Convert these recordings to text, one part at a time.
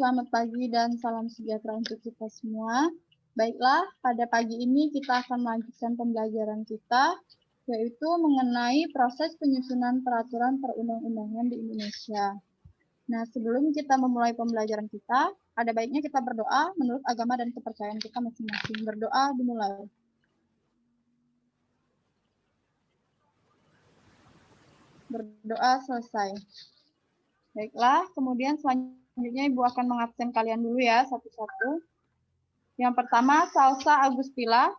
Selamat pagi dan salam sejahtera untuk kita semua. Baiklah, pada pagi ini kita akan melanjutkan pembelajaran kita, yaitu mengenai proses penyusunan peraturan perundang-undangan di Indonesia. Nah, sebelum kita memulai pembelajaran kita, ada baiknya kita berdoa menurut agama dan kepercayaan kita masing-masing. Berdoa dimulai. Berdoa selesai. Baiklah, kemudian selanjutnya Ibu akan mengabsen kalian dulu ya, satu-satu. Yang pertama, Salsa Agustila.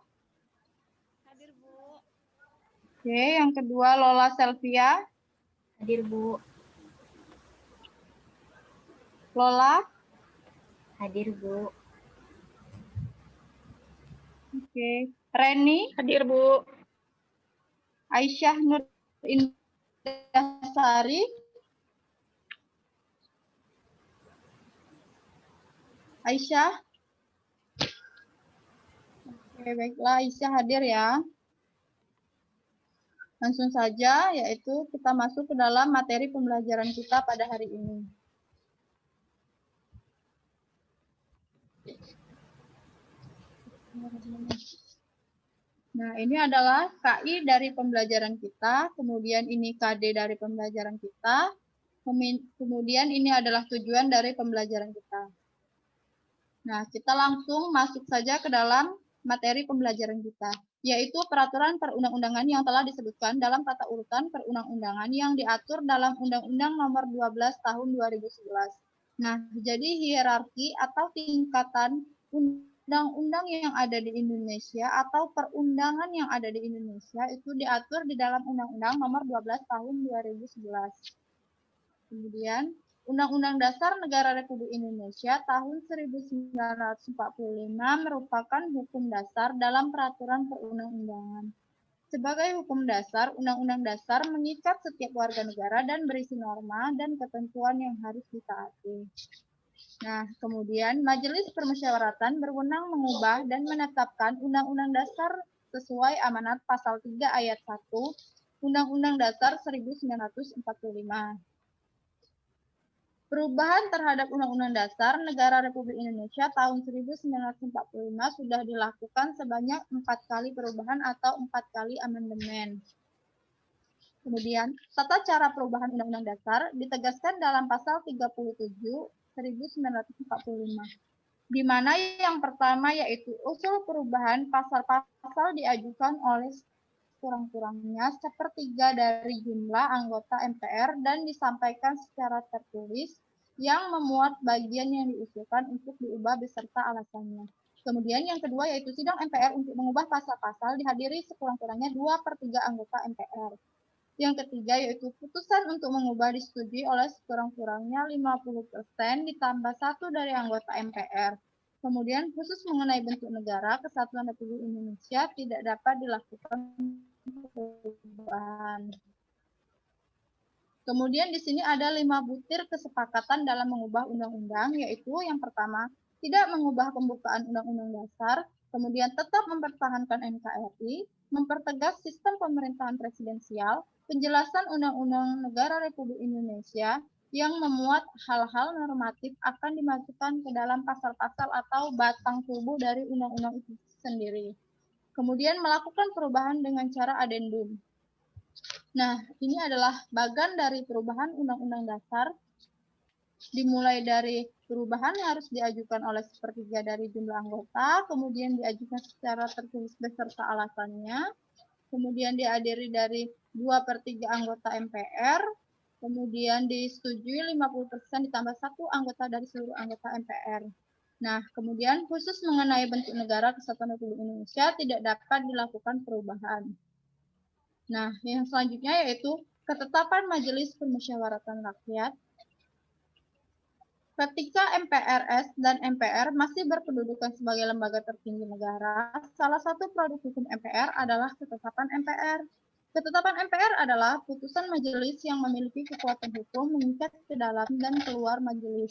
Hadir, Bu. Oke, yang kedua, Lola Selvia. Hadir, Bu. Lola. Hadir, Bu. Oke, Reni. Hadir, Bu. Aisyah Nur Indasari. Aisyah. Oke, baiklah, Aisyah hadir ya. Langsung saja, yaitu kita masuk ke dalam materi pembelajaran kita pada hari ini. Nah, ini adalah KI dari pembelajaran kita, kemudian ini KD dari pembelajaran kita, kemudian ini adalah tujuan dari pembelajaran kita. Nah, kita langsung masuk saja ke dalam materi pembelajaran kita, yaitu peraturan perundang-undangan yang telah disebutkan dalam tata urutan perundang-undangan yang diatur dalam Undang-Undang Nomor 12 Tahun 2011. Nah, jadi hierarki atau tingkatan undang-undang yang ada di Indonesia atau perundangan yang ada di Indonesia itu diatur di dalam Undang-Undang Nomor 12 Tahun 2011. Kemudian Undang-Undang Dasar Negara Republik Indonesia tahun 1945 merupakan hukum dasar dalam peraturan perundang-undangan. Sebagai hukum dasar, Undang-Undang Dasar mengikat setiap warga negara dan berisi norma dan ketentuan yang harus ditaati. Nah, kemudian Majelis Permusyawaratan berwenang mengubah dan menetapkan Undang-Undang Dasar sesuai amanat pasal 3 ayat 1 Undang-Undang Dasar 1945. Perubahan terhadap Undang-Undang Dasar Negara Republik Indonesia tahun 1945 sudah dilakukan sebanyak 4 kali perubahan atau 4 kali amandemen. Kemudian, tata cara perubahan Undang-Undang Dasar ditegaskan dalam pasal 37 1945, di mana yang pertama yaitu usul perubahan pasal-pasal diajukan oleh kurang-kurangnya sepertiga dari jumlah anggota MPR dan disampaikan secara tertulis yang memuat bagian yang diusulkan untuk diubah beserta alasannya. Kemudian yang kedua yaitu sidang MPR untuk mengubah pasal-pasal dihadiri sekurang-kurangnya 2/3 anggota MPR. Yang ketiga yaitu putusan untuk mengubah disetujui oleh sekurang-kurangnya 50% ditambah 1 dari anggota MPR. Kemudian khusus mengenai bentuk negara, Kesatuan Republik Indonesia tidak dapat dilakukan perubahan. Kemudian di sini ada 5 butir kesepakatan dalam mengubah undang-undang, yaitu yang pertama, tidak mengubah pembukaan Undang-Undang Dasar, kemudian tetap mempertahankan NKRI, mempertegas sistem pemerintahan presidensial, penjelasan Undang-Undang Negara Republik Indonesia, yang memuat hal-hal normatif akan dimasukkan ke dalam pasal-pasal atau batang tubuh dari undang-undang itu sendiri. Kemudian melakukan perubahan dengan cara adendum. Nah, ini adalah bagian dari perubahan Undang-Undang Dasar. Dimulai dari perubahan harus diajukan oleh sepertiga dari jumlah anggota, kemudian diajukan secara tertulis beserta alasannya, kemudian dihadiri dari 2/3 anggota MPR, kemudian disetujui 50% ditambah 1 anggota dari seluruh anggota MPR. Nah, kemudian khusus mengenai bentuk negara Kesatuan Republik Indonesia tidak dapat dilakukan perubahan. Nah, yang selanjutnya yaitu ketetapan Majelis Permusyawaratan Rakyat. Ketika MPRS dan MPR masih berkedudukan sebagai lembaga tertinggi negara, salah satu produk hukum MPR adalah ketetapan MPR. Ketetapan MPR adalah putusan majelis yang memiliki kekuatan hukum mengikat ke dalam dan keluar majelis.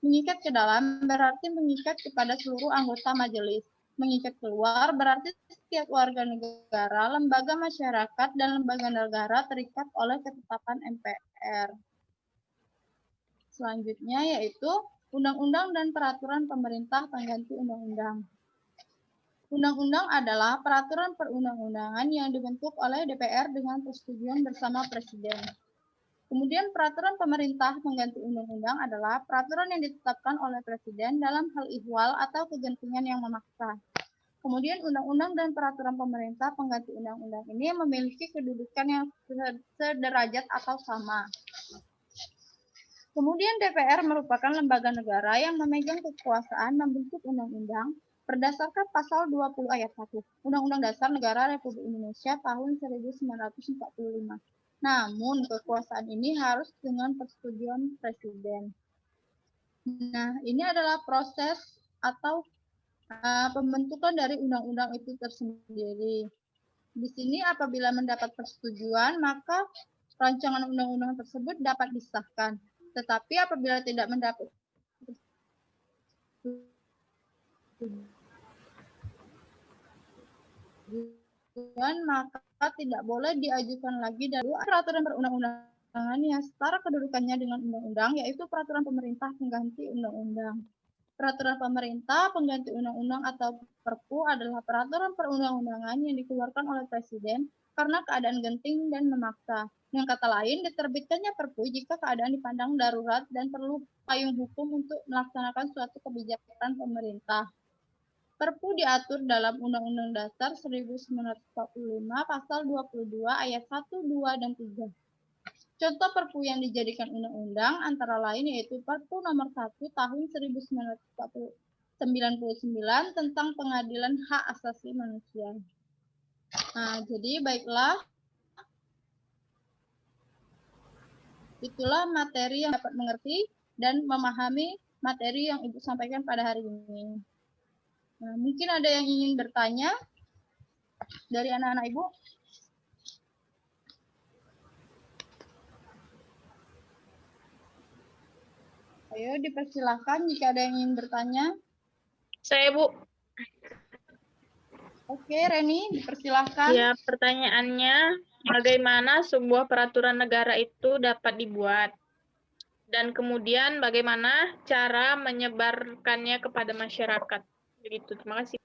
Mengikat ke dalam berarti mengikat kepada seluruh anggota majelis. Mengikat keluar berarti setiap warga negara, lembaga masyarakat, dan lembaga negara terikat oleh ketetapan MPR. Selanjutnya yaitu Undang-undang dan peraturan pemerintah pengganti undang-undang. Undang-undang adalah peraturan perundang-undangan yang dibentuk oleh DPR dengan persetujuan bersama Presiden. Kemudian peraturan pemerintah pengganti undang-undang adalah peraturan yang ditetapkan oleh Presiden dalam hal ihwal atau kegentingan yang memaksa. Kemudian undang-undang dan peraturan pemerintah pengganti undang-undang ini memiliki kedudukan yang sederajat atau sama. Kemudian DPR merupakan lembaga negara yang memegang kekuasaan membentuk undang-undang berdasarkan pasal 20 ayat 1 Undang-Undang Dasar Negara Republik Indonesia tahun 1945. Namun, kekuasaan ini harus dengan persetujuan Presiden. Nah, ini adalah proses atau pembentukan dari undang-undang itu tersendiri. Di sini apabila mendapat persetujuan, maka rancangan undang-undang tersebut dapat disahkan. Tetapi apabila tidak mendapat persetujuan, maka tidak boleh diajukan lagi dari peraturan perundang-undangan yang setara kedudukannya dengan undang-undang, yaitu peraturan pemerintah pengganti undang-undang. Peraturan pemerintah pengganti undang-undang atau Perpu adalah peraturan perundang-undangan yang dikeluarkan oleh Presiden karena keadaan genting dan memaksa. Dengan kata lain, diterbitkannya Perpu jika keadaan dipandang darurat dan perlu payung hukum untuk melaksanakan suatu kebijakan pemerintah. Perpu diatur dalam Undang-Undang Dasar 1945 Pasal 22 Ayat 1, 2, dan 3. Contoh Perpu yang dijadikan undang-undang antara lain yaitu Perpu nomor 1 tahun 1999 tentang Pengadilan Hak Asasi Manusia. Nah, jadi baiklah, itulah materi yang dapat mengerti dan memahami materi yang Ibu sampaikan pada hari ini. Nah, mungkin ada yang ingin bertanya dari anak-anak Ibu? Ayo dipersilahkan jika ada yang ingin bertanya. Saya, Bu. Oke, Reni, dipersilahkan. Ya, pertanyaannya, bagaimana sebuah peraturan negara itu dapat dibuat? Dan kemudian bagaimana cara menyebarkannya kepada masyarakat? Begitu, terima kasih.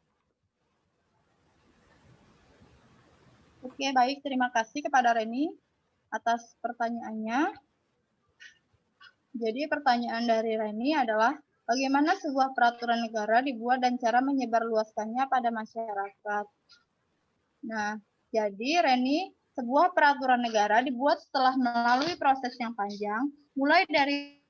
Oke, baik. Terima kasih kepada Reni atas pertanyaannya. Jadi pertanyaan dari Reni adalah, bagaimana sebuah peraturan negara dibuat dan cara menyebarluaskannya pada masyarakat? Nah, jadi Reni, sebuah peraturan negara dibuat setelah melalui proses yang panjang, mulai dari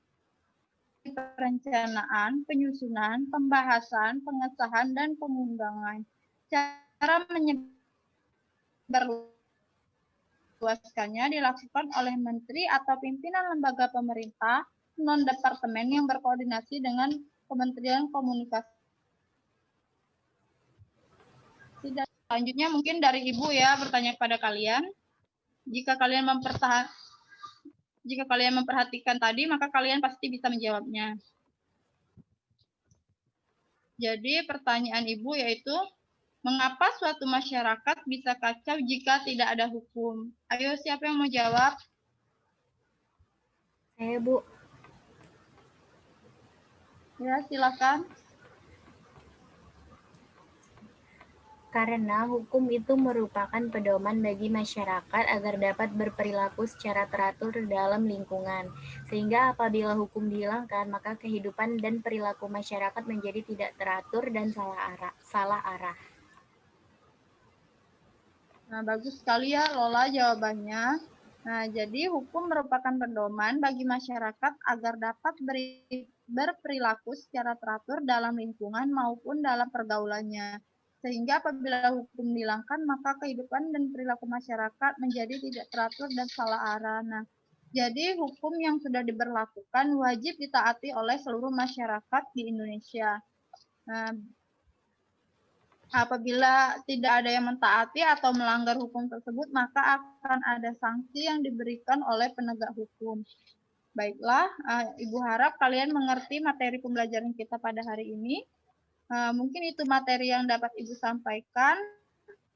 perencanaan, penyusunan, pembahasan, pengesahan, dan pengundangan. Cara menyebarluaskannya dilakukan oleh menteri atau pimpinan lembaga pemerintah non-departemen yang berkoordinasi dengan Kementerian Komunikasi. Dan selanjutnya mungkin dari Ibu ya bertanya kepada kalian. Jika kalian memperhatikan tadi, maka kalian pasti bisa menjawabnya. Jadi pertanyaan Ibu yaitu, mengapa suatu masyarakat bisa kacau jika tidak ada hukum? Ayo, siapa yang mau jawab? Saya, Bu. Ya, silakan. Karena hukum itu merupakan pedoman bagi masyarakat agar dapat berperilaku secara teratur dalam lingkungan. Sehingga apabila hukum dihilangkan, maka kehidupan dan perilaku masyarakat menjadi tidak teratur dan salah arah. Nah, bagus sekali ya Lola jawabannya. Nah, jadi hukum merupakan pedoman bagi masyarakat agar dapat berperilaku secara teratur dalam lingkungan maupun dalam pergaulannya. Sehingga apabila hukum dihilangkan, maka kehidupan dan perilaku masyarakat menjadi tidak teratur dan salah arah. Nah, jadi hukum yang sudah diberlakukan wajib ditaati oleh seluruh masyarakat di Indonesia. Nah, apabila tidak ada yang mentaati atau melanggar hukum tersebut, maka akan ada sanksi yang diberikan oleh penegak hukum. Baiklah, Ibu harap kalian mengerti materi pembelajaran kita pada hari ini. Mungkin itu materi yang dapat Ibu sampaikan.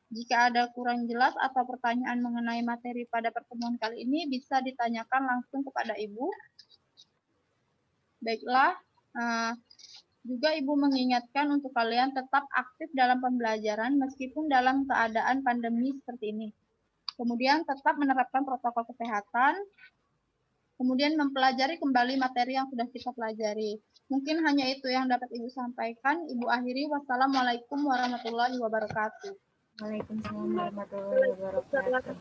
Jika ada kurang jelas atau pertanyaan mengenai materi pada pertemuan kali ini, bisa ditanyakan langsung kepada Ibu. Baiklah, Juga Ibu mengingatkan untuk kalian tetap aktif dalam pembelajaran meskipun dalam keadaan pandemi seperti ini. Kemudian tetap menerapkan protokol kesehatan, kemudian mempelajari kembali materi yang sudah kita pelajari. Mungkin hanya itu yang dapat Ibu sampaikan. Ibu akhiri, wassalamualaikum warahmatullahi wabarakatuh. Waalaikumsalam warahmatullahi wabarakatuh.